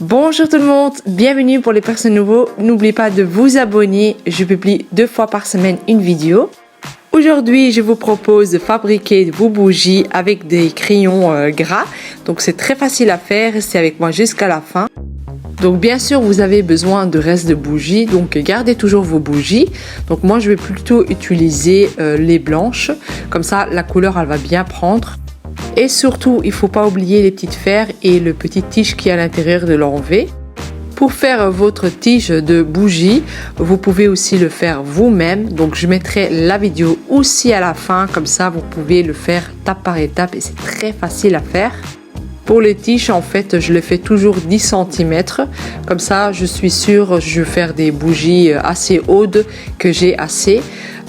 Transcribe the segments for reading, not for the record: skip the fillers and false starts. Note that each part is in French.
Bonjour tout le monde, bienvenue pour les personnes nouveaux. N'oubliez pas de vous abonner, je publie 2 fois par semaine une vidéo. Aujourd'hui, je vous propose de fabriquer vos bougies avec des crayons gras. Donc c'est très facile à faire, restez avec moi jusqu'à la fin. Donc bien sûr, vous avez besoin de restes de bougies, donc gardez toujours vos bougies. Donc moi, je vais plutôt utiliser les blanches, comme ça la couleur elle va bien prendre. Et surtout, il ne faut pas oublier les petites fers et le petit tige qui est à l'intérieur de l'enlever. Pour faire votre tige de bougie, vous pouvez aussi le faire vous-même. Donc je mettrai la vidéo aussi à la fin, comme ça vous pouvez le faire étape par étape et c'est très facile à faire. Pour les tiges, en fait, je le fais toujours 10 cm. Comme ça, je suis sûre, je vais faire des bougies assez hautes, que j'ai assez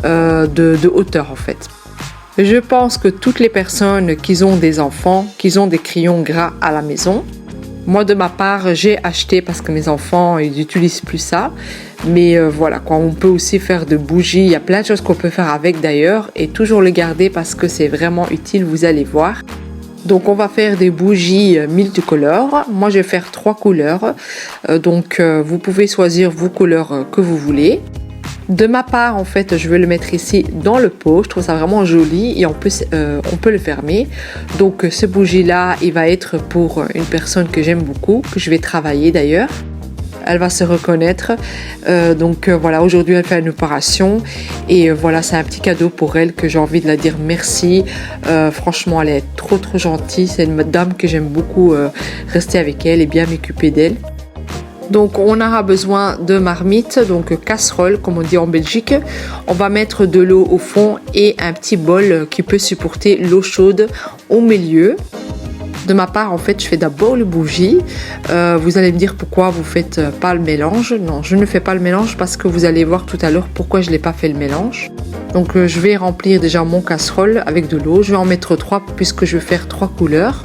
de hauteur en fait. Je pense que toutes les personnes qui ont des enfants, qui ont des crayons gras à la maison, moi de ma part, j'ai acheté parce que mes enfants, ils n'utilisent plus ça. Mais voilà, quoi, on peut aussi faire de bougies, il y a plein de choses qu'on peut faire avec d'ailleurs. Et toujours le garder parce que c'est vraiment utile, vous allez voir. Donc on va faire des bougies multicolores. Moi je vais faire 3 couleurs. Donc vous pouvez choisir vos couleurs que vous voulez. De ma part en fait je vais le mettre ici dans le pot. Je trouve ça vraiment joli et on peut le fermer. Donc ce bougie là il va être pour une personne que j'aime beaucoup, que je vais travailler d'ailleurs. Elle va se reconnaître. Voilà, aujourd'hui elle fait une opération et voilà, c'est un petit cadeau pour elle que j'ai envie de la dire merci. Franchement, elle est trop gentille. C'est une dame que j'aime beaucoup rester avec elle et bien m'occuper d'elle. Donc on aura besoin de marmite, donc casserole comme on dit en Belgique. On va mettre de l'eau au fond et un petit bol qui peut supporter l'eau chaude au milieu. De ma part, en fait, je fais d'abord le bougie. Vous allez me dire pourquoi vous faites pas le mélange. Non, je ne fais pas le mélange parce que vous allez voir tout à l'heure pourquoi je n'ai pas fait le mélange. Donc, je vais remplir déjà mon casserole avec de l'eau. Je vais en mettre 3 puisque je vais faire 3 couleurs.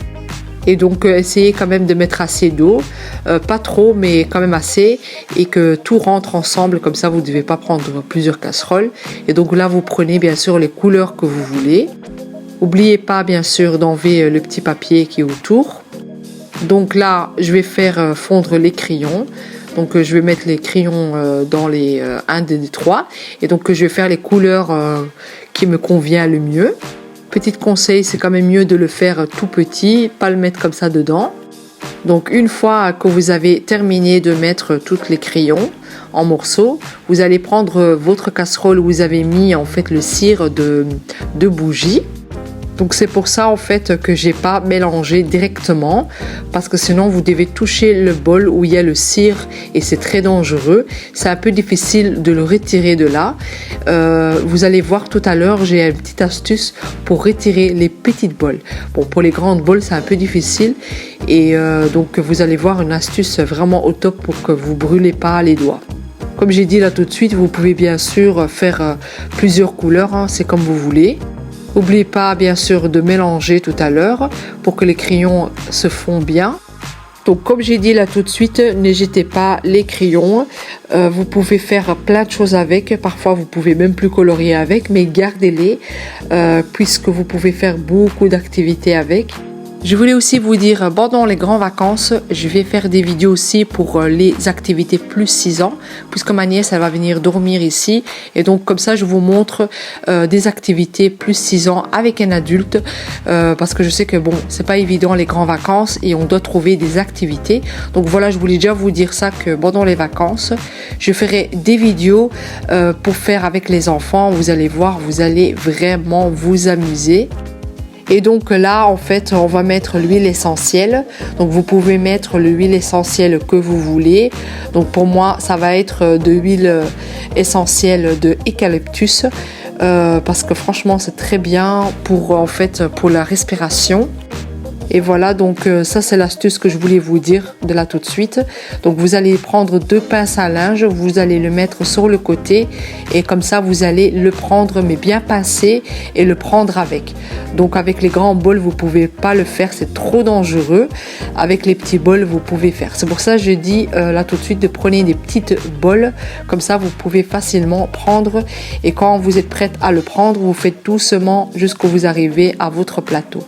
Et donc, essayez quand même de mettre assez d'eau. Pas trop, mais quand même assez. Et que tout rentre ensemble. Comme ça, vous ne devez pas prendre plusieurs casseroles. Et donc là, vous prenez bien sûr les couleurs que vous voulez. N'oubliez pas bien sûr d'enlever le petit papier qui est autour. Donc là, je vais faire fondre les crayons. Donc je vais mettre les crayons dans les 1 des 3. Et donc je vais faire les couleurs qui me conviennent le mieux. Petit conseil, c'est quand même mieux de le faire tout petit, pas le mettre comme ça dedans. Donc une fois que vous avez terminé de mettre tous les crayons en morceaux, vous allez prendre votre casserole où vous avez mis en fait le cire de bougie. Donc c'est pour ça en fait que j'ai pas mélangé directement parce que sinon vous devez toucher le bol où il y a le cire et c'est très dangereux. C'est un peu difficile de le retirer de là. Vous allez voir tout à l'heure, j'ai une petite astuce pour retirer les petites bols. Bon, pour les grandes bols c'est un peu difficile et donc vous allez voir une astuce vraiment au top pour que vous brûlez pas les doigts. Comme j'ai dit là tout de suite, vous pouvez bien sûr faire plusieurs couleurs, hein, c'est comme vous voulez. N'oubliez pas bien sûr de mélanger tout à l'heure pour que les crayons se fondent bien. Donc comme j'ai dit là tout de suite, n'hésitez pas les crayons. Vous pouvez faire plein de choses avec. Parfois vous pouvez même plus colorier avec, mais gardez-les puisque vous pouvez faire beaucoup d'activités avec. Je voulais aussi vous dire, pendant les grandes vacances, je vais faire des vidéos aussi pour les activités plus 6 ans, puisque ma nièce, elle va venir dormir ici. Et donc, comme ça, je vous montre des activités plus 6 ans avec un adulte, parce que je sais que bon, c'est pas évident les grandes vacances et on doit trouver des activités. Donc voilà, je voulais déjà vous dire ça, que pendant les vacances, je ferai des vidéos pour faire avec les enfants. Vous allez voir, vous allez vraiment vous amuser. Et donc là, en fait, on va mettre l'huile essentielle. Donc vous pouvez mettre l'huile essentielle que vous voulez. Donc pour moi, ça va être de l'huile essentielle de eucalyptus parce que franchement, c'est très bien pour la respiration. Et voilà, donc ça c'est l'astuce que je voulais vous dire de là tout de suite. Donc vous allez prendre 2 pinces à linge, vous allez le mettre sur le côté et comme ça vous allez le prendre mais bien pincer et le prendre avec. Donc avec les grands bols vous pouvez pas le faire, c'est trop dangereux. Avec les petits bols vous pouvez faire. C'est pour ça que je dis là tout de suite de prendre des petites bols, comme ça vous pouvez facilement prendre et quand vous êtes prête à le prendre, vous faites doucement jusqu'à vous arrivez à votre plateau.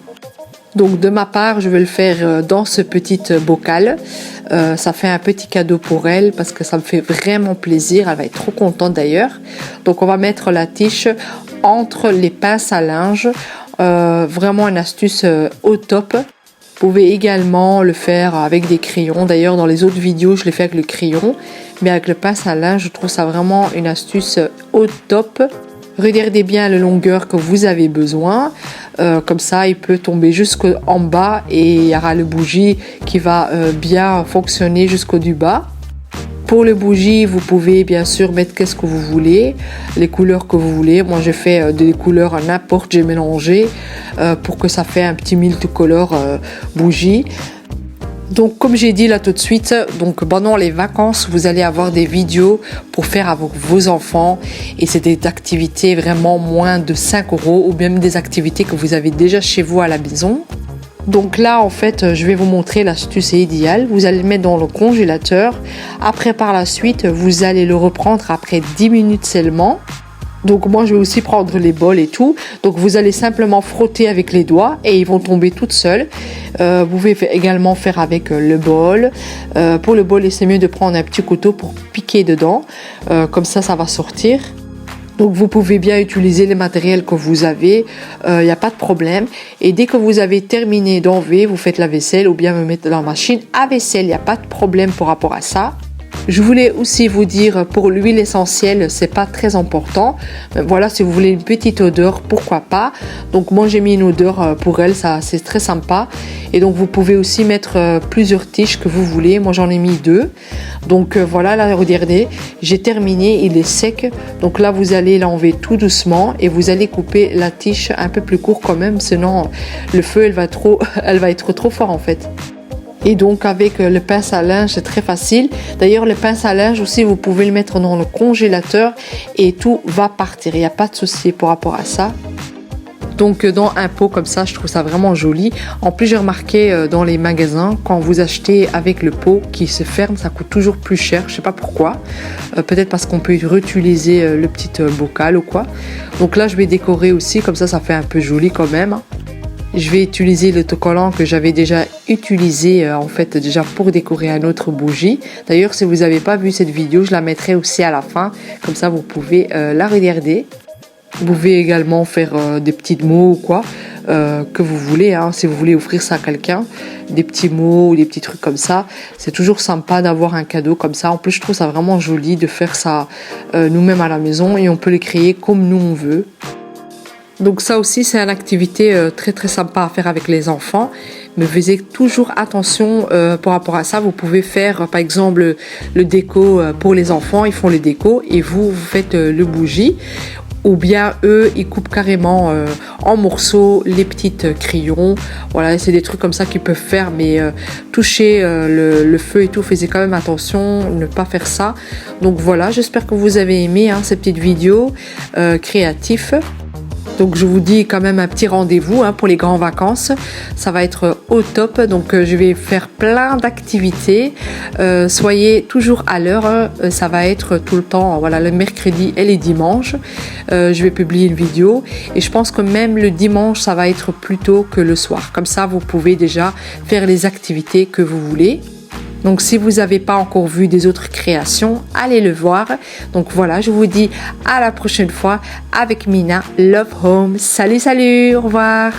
Donc de ma part, je vais le faire dans ce petit bocal. Ça fait un petit cadeau pour elle parce que ça me fait vraiment plaisir. Elle va être trop contente d'ailleurs. Donc on va mettre la tige entre les pinces à linge. Vraiment une astuce au top. Vous pouvez également le faire avec des crayons. D'ailleurs, dans les autres vidéos, je l'ai fait avec le crayon. Mais avec le pince à linge, je trouve ça vraiment une astuce au top. Regardez bien la longueur que vous avez besoin. Comme ça, il peut tomber jusqu'en bas et il y aura le bougie qui va bien fonctionner jusqu'au du bas. Pour le bougie, vous pouvez bien sûr mettre qu'est-ce que vous voulez, les couleurs que vous voulez. Moi, j'ai fait des couleurs à n'importe, j'ai mélangé pour que ça fait un petit multicolore bougie. Donc, comme j'ai dit là tout de suite, donc pendant les vacances, vous allez avoir des vidéos pour faire avec vos enfants et c'est des activités vraiment moins de 5 € ou même des activités que vous avez déjà chez vous à la maison. Donc là, en fait, je vais vous montrer l'astuce idéale. Vous allez le mettre dans le congélateur. Après, par la suite, vous allez le reprendre après 10 minutes seulement. Donc moi, je vais aussi prendre les bols et tout. Donc vous allez simplement frotter avec les doigts et ils vont tomber toutes seules. Vous pouvez également faire avec le bol. Pour le bol, c'est mieux de prendre un petit couteau pour piquer dedans. Comme ça va sortir. Donc vous pouvez bien utiliser les matériels que vous avez, il n'y a pas de problème. Et dès que vous avez terminé d'enlever, vous faites la vaisselle ou bien me mettre dans la machine à vaisselle, il n'y a pas de problème par rapport à ça. Je voulais aussi vous dire, pour l'huile essentielle, c'est pas très important. Mais voilà, si vous voulez une petite odeur, pourquoi pas. Donc moi j'ai mis une odeur pour elle, ça c'est très sympa. Et donc vous pouvez aussi mettre plusieurs tiges que vous voulez. Moi j'en ai mis 2. Donc voilà, là regardez, j'ai terminé, il est sec. Donc là vous allez l'enlever tout doucement et vous allez couper la tige un peu plus court quand même, sinon le feu elle va être trop fort en fait. Et donc avec le pince à linge, c'est très facile. D'ailleurs, le pince à linge aussi, vous pouvez le mettre dans le congélateur et tout va partir. Il n'y a pas de souci par rapport à ça. Donc dans un pot comme ça, je trouve ça vraiment joli. En plus, j'ai remarqué dans les magasins, quand vous achetez avec le pot qui se ferme, ça coûte toujours plus cher. Je sais pas pourquoi. Peut-être parce qu'on peut réutiliser le petit bocal ou quoi. Donc là, je vais décorer aussi, comme ça fait un peu joli quand même. Je vais utiliser l'autocollant que j'avais déjà utilisé en fait déjà pour décorer un autre bougie. D'ailleurs, si vous n'avez pas vu cette vidéo, je la mettrai aussi à la fin. Comme ça, vous pouvez la regarder. Vous pouvez également faire des petits mots ou quoi que vous voulez. Si vous voulez offrir ça à quelqu'un, des petits mots ou des petits trucs comme ça. C'est toujours sympa d'avoir un cadeau comme ça. En plus, je trouve ça vraiment joli de faire ça nous-mêmes à la maison et on peut le créer comme nous on veut. Donc ça aussi, c'est une activité très très sympa à faire avec les enfants. Mais faites toujours attention par rapport à ça. Vous pouvez faire par exemple le déco pour les enfants. Ils font le déco et vous faites le bougie. Ou bien eux, ils coupent carrément en morceaux les petites crayons. Voilà, c'est des trucs comme ça qu'ils peuvent faire. Mais toucher le feu et tout, faites quand même attention, ne pas faire ça. Donc voilà, j'espère que vous avez aimé ces petites vidéos créatives. Donc je vous dis quand même un petit rendez-vous pour les grandes vacances. Ça va être au top. Donc je vais faire plein d'activités. Soyez toujours à l'heure. Ça va être tout le temps, voilà, le mercredi et les dimanches. Je vais publier une vidéo. Et je pense que même le dimanche, ça va être plus tôt que le soir. Comme ça, vous pouvez déjà faire les activités que vous voulez. Donc si vous n'avez pas encore vu des autres créations, allez le voir. Donc voilà, je vous dis à la prochaine fois avec Mina Love Home. Salut, salut, au revoir.